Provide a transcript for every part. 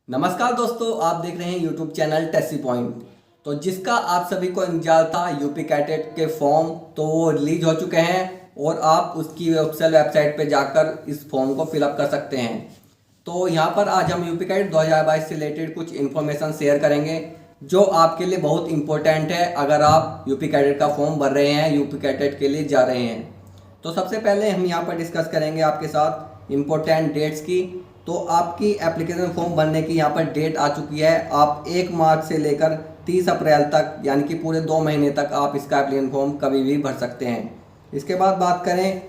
नमस्कार दोस्तों, आप देख रहे हैं यूट्यूब चैनल टेस्सी पॉइंट। तो जिसका आप सभी को इंतजार था यूपी कैटेट के फॉर्म, तो वो रिलीज हो चुके हैं और आप उसकी ऑफिशियल वेबसाइट पे जाकर इस फॉर्म को फिलअप कर सकते हैं। तो यहाँ पर आज हम यूपी कैटेट 2022 से रिलेटेड कुछ इन्फॉर्मेशन शेयर करेंगे जो आपके लिए बहुत इंपॉर्टेंट है अगर आप यूपी कैडेट का फॉर्म भर रहे हैं, यूपी कैडेट के लिए जा रहे हैं। तो सबसे पहले हम यहाँ पर डिस्कस करेंगे आपके साथ इम्पोर्टेंट डेट्स की। तो आपकी एप्लीकेशन फॉर्म भरने की यहाँ पर डेट आ चुकी है। आप 1 मार्च से लेकर 30 अप्रैल तक यानी कि पूरे 2 महीने तक आप इसका एप्लीकेशन फॉर्म कभी भी भर सकते हैं। इसके बाद बात करें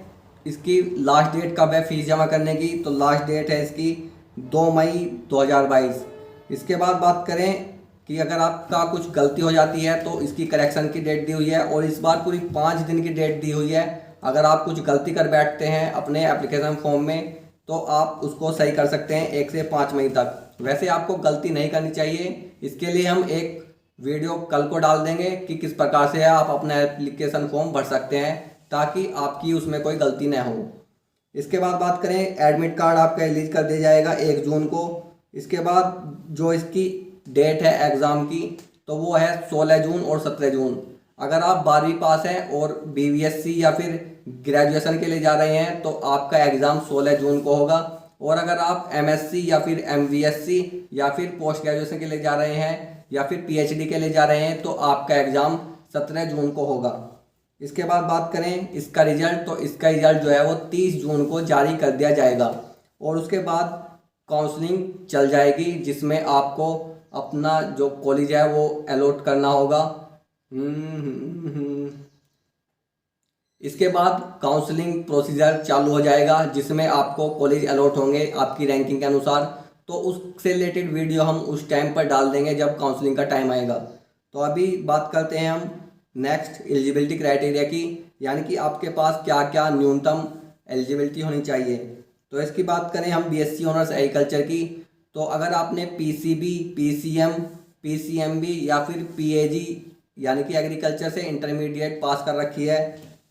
इसकी लास्ट डेट कब है फीस जमा करने की, तो लास्ट डेट है इसकी 2 मई 2022। इसके बाद बात करें कि अगर आपका कुछ गलती हो जाती है तो इसकी करेक्शन की डेट दी हुई है और इस बार पूरी 5 दिन की डेट दी हुई है। अगर आप कुछ गलती कर बैठते हैं अपने एप्लीकेशन फॉर्म में तो आप उसको सही कर सकते हैं 1 से 5 मई तक। वैसे आपको गलती नहीं करनी चाहिए, इसके लिए हम एक वीडियो कल को डाल देंगे कि किस प्रकार से आप अपना एप्लीकेशन फॉर्म भर सकते हैं ताकि आपकी उसमें कोई गलती न हो। इसके बाद बात करें एडमिट कार्ड आपका रिलीज कर दिया जाएगा 1 जून को। इसके बाद जो इसकी डेट है एग्ज़ाम की तो वो है 16 जून और 17 जून। अगर आप 12वीं पास हैं और बीवीएससी या फिर ग्रेजुएशन के लिए जा रहे हैं तो आपका एग्ज़ाम 16 जून को होगा। और अगर आप एमएससी या फिर एमवीएससी या फिर पोस्ट ग्रेजुएशन के लिए जा रहे हैं या फिर पीएचडी के लिए जा रहे हैं तो आपका एग्ज़ाम 17 जून को होगा। इसके बाद बात करें इसका रिजल्ट, तो इसका रिजल्ट जो है वो 30 जून को जारी कर दिया जाएगा और उसके बाद काउंसलिंग चल जाएगी जिसमें आपको अपना जो कॉलेज है वो अलॉट करना होगा। इसके बाद काउंसलिंग प्रोसीजर चालू हो जाएगा जिसमें आपको कॉलेज अलॉट होंगे आपकी रैंकिंग के अनुसार। तो उससे रिलेटेड वीडियो हम उस टाइम पर डाल देंगे जब काउंसलिंग का टाइम आएगा। तो अभी बात करते हैं हम नेक्स्ट एलिजिबिलिटी क्राइटेरिया की, यानी कि आपके पास क्या क्या न्यूनतम एलिजिबिलिटी होनी चाहिए। तो इसकी बात करें हम बीएससी ऑनर्स एग्रीकल्चर की, तो अगर आपने पीसीबी, पीसीएम, पीसीएमबी या फिर पीएजी यानी कि एग्रीकल्चर से इंटरमीडिएट पास कर रखी है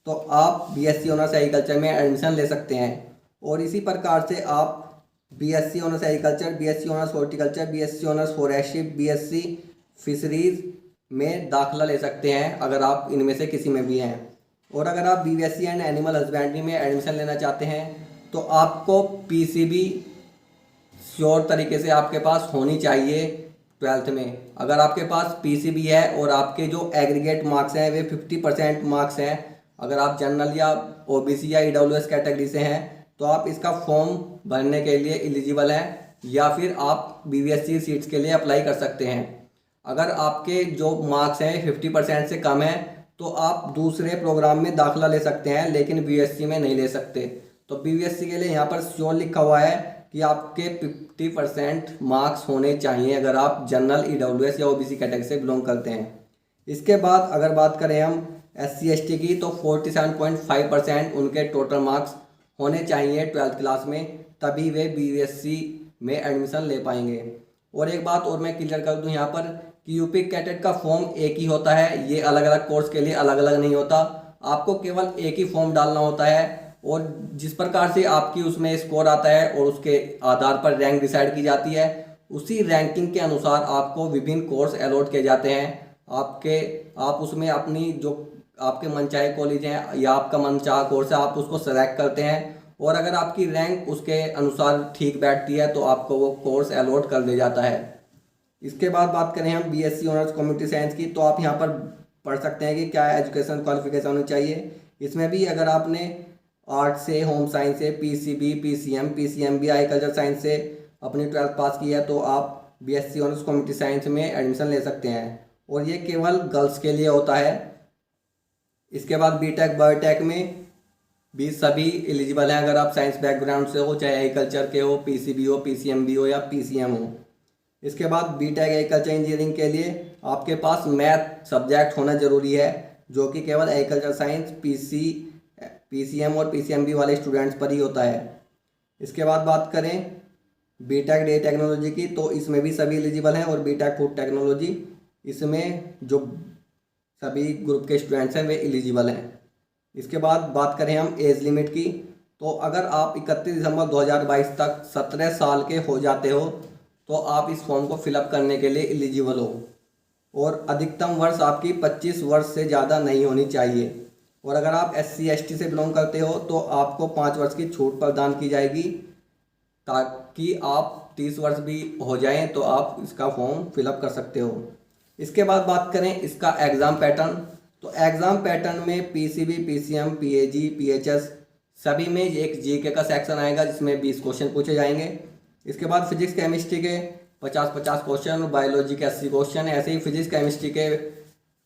तो आप बीएससी ऑनर्स एग्रीकल्चर में एडमिशन ले सकते हैं। और इसी प्रकार से आप BSc honours agriculture, BSc honours horticulture, BSc honours forestry, BSc fisheries में दाखिला ले सकते हैं अगर आप इनमें से किसी में भी हैं। और अगर आप बीएससी एंड एनिमल हस्बेंड्री में एडमिशन लेना चाहते हैं तो आपको पीसीबी श्योर तरीके से आपके पास होनी चाहिए 12th में। अगर आपके पास पीसीबी है और आपके जो एग्रीगेट मार्क्स हैं वे 50% मार्क्स हैं, अगर आप जनरल या ओबीसी या ईडब्ल्यूएस कैटेगरी से हैं तो आप इसका फॉर्म भरने के लिए एलिजिबल हैं या फिर आप बीवीएससी सीट्स के लिए अप्लाई कर सकते हैं। अगर आपके जो मार्क्स हैं 50% से कम है तो आप दूसरे प्रोग्राम में दाखिला ले सकते हैं लेकिन बीएससी में नहीं ले सकते। तो बीवीएससी के लिए यहाँ पर श्योर लिखा हुआ है कि आपके 50% मार्क्स होने चाहिए अगर आप जनरल, ईडब्ल्यूएस या ओबीसी कैटेगरी से बिलोंग करते हैं। इसके बाद अगर बात करें हम एससी एसटी की तो 47.5% उनके टोटल मार्क्स होने चाहिए 12th क्लास में, तभी वे बीवीएससी में एडमिशन ले पाएंगे। और एक बात और मैं क्लियर कर दूं यहाँ पर कि यूपी कैटेट का फॉर्म एक ही होता है, ये अलग अलग कोर्स के लिए अलग अलग नहीं होता। आपको केवल एक ही फॉर्म डालना होता है और जिस प्रकार से आपकी उसमें स्कोर आता है और उसके आधार पर रैंक डिसाइड की जाती है, उसी रैंकिंग के अनुसार आपको विभिन्न कोर्स अलॉट किए जाते हैं। आप उसमें अपनी जो आपके मनचाहे कॉलेज हैं या आपका मनचाहा कोर्स है आप उसको सेलेक्ट करते हैं और अगर आपकी रैंक उसके अनुसार ठीक बैठती है तो आपको वो कोर्स अलॉट कर दिया जाता है। इसके बाद बात करें हम बीएससी ऑनर्स कम्युनिटी साइंस की, तो आप यहाँ पर पढ़ सकते हैं कि क्या एजुकेशन क्वालिफिकेशन होनी चाहिए। इसमें भी अगर आपने आर्ट से, होम साइंस से, PCB, PCM, PCMB, agriculture science से अपनी 12th पास की है तो आप बीएससी ऑनर्स कम्युनिटी साइंस में एडमिशन ले सकते हैं और ये केवल गर्ल्स के लिए होता है। इसके बाद बीटेक, बायोटेक में भी सभी एलिजिबल हैं अगर आप साइंस बैकग्राउंड से हो, चाहे एग्रीकल्चर के हो, पीसीबी हो, पीसीएमबी हो या पीसीएम हो। इसके बाद बीटेक एग्रीकल्चर इंजीनियरिंग के लिए आपके पास मैथ सब्जेक्ट होना जरूरी है जो कि केवल एग्रीकल्चर साइंस, पीसीएम और पीसीएमबी वाले स्टूडेंट्स पर ही होता है। इसके बाद बात करें बीटेक डे टेक्नोलॉजी की, तो इसमें भी सभी एलिजिबल हैं और बीटेक फूड टेक्नोलॉजी, इसमें जो सभी ग्रुप के स्टूडेंट्स हैं वे एलिजिबल हैं। इसके बाद बात करें हम एज लिमिट की, तो अगर आप 31 दिसंबर 2022 तक 17 साल के हो जाते हो तो आप इस फॉर्म को फिलअप करने के लिए एलिजिबल हो। और अधिकतम वर्ष आपकी 25 वर्ष से ज़्यादा नहीं होनी चाहिए। और अगर आप SC/ST से बिलोंग करते हो तो आपको 5 वर्ष की छूट प्रदान की जाएगी, ताकि आप 30 वर्ष भी हो जाएं तो आप इसका फॉर्म फिलअप कर सकते हो। इसके बाद बात करें इसका एग्ज़ाम पैटर्न, तो एग्ज़ाम पैटर्न में PCB, PCM, PAG, PHS सभी में एक GK का सेक्शन आएगा जिसमें 20 क्वेश्चन पूछे जाएंगे। इसके बाद फिजिक्स केमिस्ट्री के 50-50 क्वेश्चन, बायोलॉजी के 80 क्वेश्चन, ऐसे ही फिजिक्स केमिस्ट्री के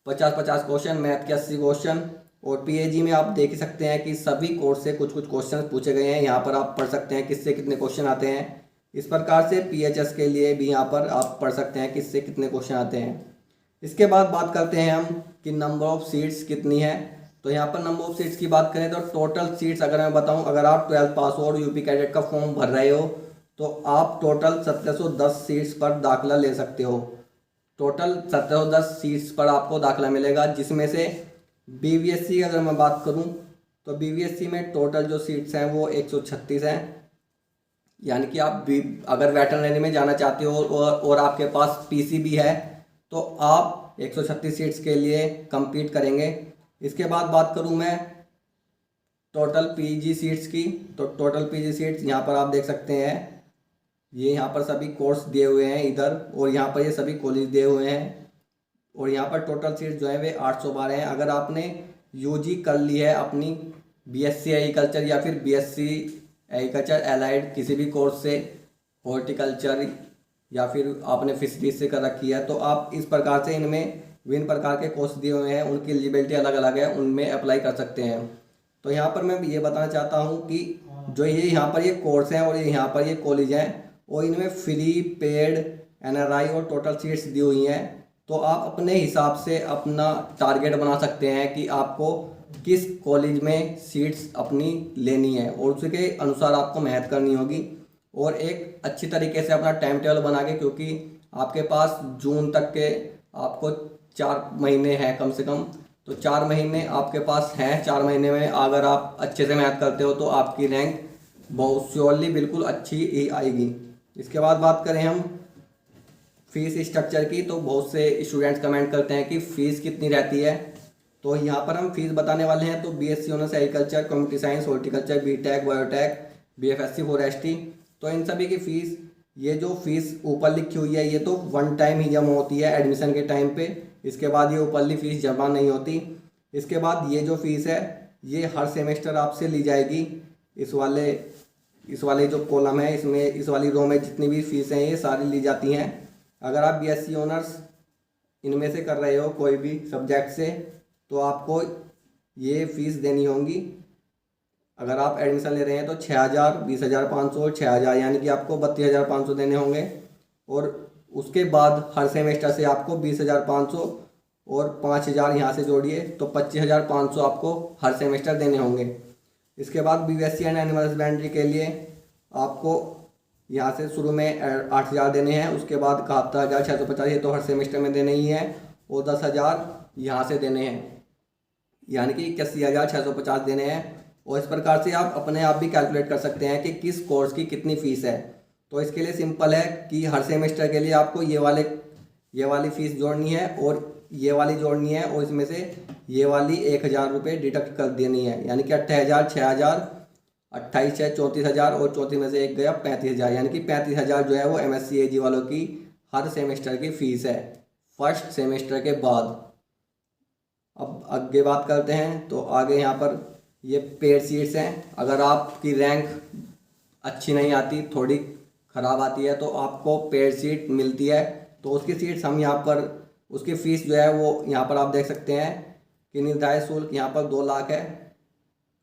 50-50 क्वेश्चन, मैथ के 80 क्वेश्चन। और PAG में आप देख ही सकते हैं कि सभी कोर्स से कुछ कुछ क्वेश्चन पूछे गए हैं, यहाँ पर आप पढ़ सकते हैं किससे कितने क्वेश्चन आते हैं। इस प्रकार से PHS के लिए भी यहाँ पर आप पढ़ सकते हैं किससे कितने क्वेश्चन आते हैं। इसके बाद बात करते हैं हम कि नंबर ऑफ़ सीट्स कितनी है। तो यहाँ पर नंबर ऑफ़ सीट्स की बात करें तो टोटल सीट्स अगर मैं बताऊँ, अगर आप 12th पास हो और यूपी कैडेट का फॉर्म भर रहे हो तो आप टोटल 1710 सीट्स पर दाखिला ले सकते हो। टोटल 1710 सीट्स पर आपको दाखिला मिलेगा, जिसमें से BVSC अगर मैं बात करूं तो BVSC में टोटल जो सीट्स हैं वो 136 हैं। यानी कि आप भी अगर वेटरनरी में जाना चाहते हो और आपके पास PCB है तो आप 136 सीट्स के लिए compete करेंगे। इसके बाद बात करूं मैं टोटल PG सीट्स की, तो टोटल PG सीट्स यहाँ पर आप देख सकते हैं, ये यहाँ पर सभी कोर्स दिए हुए हैं इधर, और यहाँ पर ये सभी कॉलेज दिए हुए हैं। और यहाँ पर टोटल सीट्स जो है वे 812 हैं। अगर आपने UG कर ली है अपनी BSc एग्रीकल्चर या फिर BSc एग्रीकल्चर एलाइड किसी भी कोर्स से, हॉर्टिकल्चर या फिर आपने फिशरीज से कर रखी है, तो आप इस प्रकार से इनमें विभिन्न प्रकार के कोर्स दिए हुए हैं, उनकी एलिजिबिलिटी अलग अलग है, उनमें अप्लाई कर सकते हैं। तो यहाँ पर मैं ये बताना चाहता हूँ कि जो ये यहाँ पर ये कोर्स हैं और ये यहाँ पर ये कॉलेज हैं और इनमें फ्री, पेड, NRI और टोटल सीट्स दी हुई हैं। तो आप अपने हिसाब से अपना टारगेट बना सकते हैं कि आपको किस कॉलेज में सीट्स अपनी लेनी है और उसके अनुसार आपको मेहनत करनी होगी और एक अच्छी तरीके से अपना टाइम टेबल बना के, क्योंकि आपके पास जून तक के आपको 4 महीने हैं कम से कम, तो 4 महीने आपके पास हैं। 4 महीने में अगर आप अच्छे से मेहनत करते हो तो आपकी रैंक बहुत श्योरली बिल्कुल अच्छी ही आएगी। इसके बाद बात करें हम फीस स्ट्रक्चर की, तो बहुत से स्टूडेंट्स कमेंट करते हैं कि फ़ीस कितनी रहती है। तो यहाँ पर हम फीस बताने वाले हैं। तो BSc honours agriculture, community science, horticulture, BTech, biotech, BFSC forestry, तो इन सभी की फ़ीस, ये जो फीस ऊपर लिखी हुई है ये तो 1 टाइम ही जमा होती है एडमिशन के टाइम पे। इसके बाद ये ऊपरली फ़ीस जमा नहीं होती। इसके बाद ये जो फ़ीस है ये हर सेमेस्टर आपसे ली जाएगी। इस वाले जो कॉलम है इसमें, इस वाली रो में जितनी भी फीस हैं ये सारी ली जाती हैं। अगर आप BSc ऑनर्स इनमें से कर रहे हो कोई भी सब्जेक्ट से तो आपको ये फ़ीस देनी होगी। अगर आप एडमिशन ले रहे हैं तो 6,000, 20,500 और 6,000, यानी कि आपको 32,500 देने होंगे। और उसके बाद हर सेमेस्टर से आपको 20,500 और 5,000 यहाँ से जोड़िए तो 25,500 आपको हर सेमेस्टर देने होंगे। इसके बाद BSc एंड एनिमल हस्बेंड्री के लिए आपको यहाँ से शुरू में 8,000 देने हैं, उसके बाद 71,650 ये तो हर सेमेस्टर में देने ही हैं, और 10,000 यहाँ से देने हैं, यानी कि 81,650 देने हैं। और इस प्रकार से आप अपने आप भी कैलकुलेट कर सकते हैं कि किस कोर्स की कितनी फ़ीस है। तो इसके लिए सिंपल है कि हर सेमेस्टर के लिए आपको ये वाली फ़ीस जोड़नी है और ये वाली जोड़नी है, और इसमें से ये वाली 1,000 रुपये डिडक्ट कर देनी है, यानी कि 28,000, 6,000, 28 है 34,000 और 34 में से एक गया 35,000, यानी कि 35,000 जो है वो MSc AG वालों की हर सेमेस्टर की फ़ीस है फर्स्ट सेमेस्टर के बाद। अब आगे बात करते हैं। तो आगे यहाँ पर ये पेड सीट्स हैं। अगर आपकी रैंक अच्छी नहीं आती, थोड़ी ख़राब आती है, तो आपको पेड सीट मिलती है। तो उसकी सीट्स हम यहाँ पर, उसकी फ़ीस जो है वो यहाँ पर आप देख सकते हैं कि निर्धारित शुल्क यहाँ पर 2 लाख है।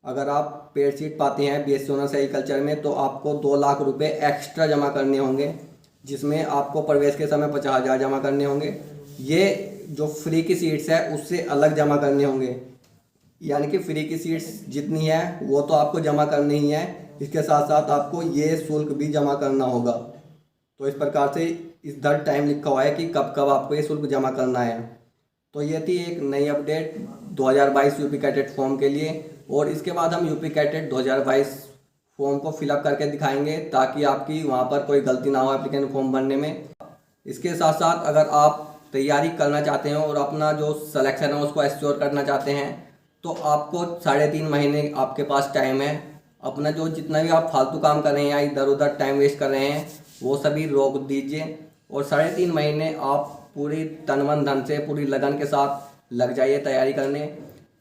अगर आप पेड सीट पाते हैं BSc ऑनर्स एग्रीकल्चर में तो आपको 2 लाख रुपए एक्स्ट्रा जमा करने होंगे, जिसमें आपको प्रवेश के समय 50,000 जमा करने होंगे। ये जो फ्री की सीट्स है उससे अलग जमा करने होंगे, यानी कि फ्री की सीट्स जितनी है वो तो आपको जमा करनी ही है, इसके साथ साथ आपको ये शुल्क भी जमा करना होगा। तो इस प्रकार से इधर टाइम लिखा हुआ है कि कब कब आपको ये शुल्क जमा करना है। तो ये थी एक नई अपडेट 2022 यूपी कैडेट फॉर्म के लिए। और इसके बाद हम यूपी कैडेट 2022 फॉर्म को फिलअप करके दिखाएंगे ताकि आपकी वहाँ पर कोई गलती ना हो एप्लीकेशन फॉर्म भरने में। इसके साथ साथ अगर आप तैयारी करना चाहते हैं और अपना जो सिलेक्शन है उसको एश्योर करना चाहते हैं तो आपको 3.5 महीने आपके पास टाइम है। अपना जो जितना भी आप फालतू काम कर रहे हैं या इधर उधर टाइम वेस्ट कर रहे हैं वो सभी रोक दीजिए और 3.5 महीने आप पूरी तन मन धन से पूरी लगन के साथ लग जाइए तैयारी करने।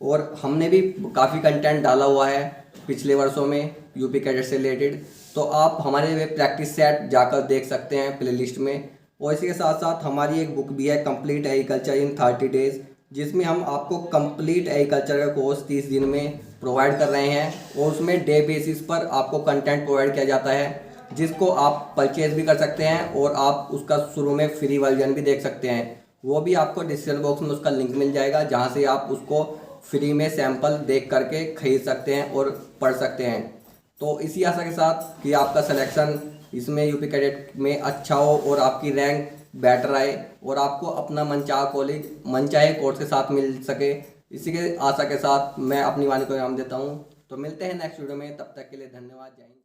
और हमने भी काफ़ी कंटेंट डाला हुआ है पिछले वर्षों में यूपी कैडेट से रिलेटेड, तो आप हमारे वे प्रैक्टिस सेट जाकर देख सकते हैं प्लेलिस्ट में। और इसी के साथ साथ हमारी एक बुक भी है कंप्लीट एग्रीकल्चर इन 30 डेज, जिसमें हम आपको कंप्लीट एग्रीकल्चर का कोर्स 30 दिन में प्रोवाइड कर रहे हैं और उसमें डे बेसिस पर आपको कंटेंट प्रोवाइड किया जाता है जिसको आप परचेज भी कर सकते हैं और आप उसका शुरू में फ्री वर्जन भी देख सकते हैं। वो भी आपको डिस्क्रिप्शन बॉक्स में उसका लिंक मिल जाएगा जहाँ से आप उसको फ्री में सैंपल देख करके खरीद सकते हैं और पढ़ सकते हैं। तो इसी आशा के साथ कि आपका सिलेक्शन इसमें यूपी कैडेट में अच्छा हो और आपकी रैंक बेटर आए और आपको अपना मनचाहा कॉलेज मनचाहे कोर्स के साथ मिल सके, इसी के आशा के साथ मैं अपनी वाणी को इनाम देता हूँ। तो मिलते हैं नेक्स्ट वीडियो में, तब तक के लिए धन्यवाद। जय हिंद।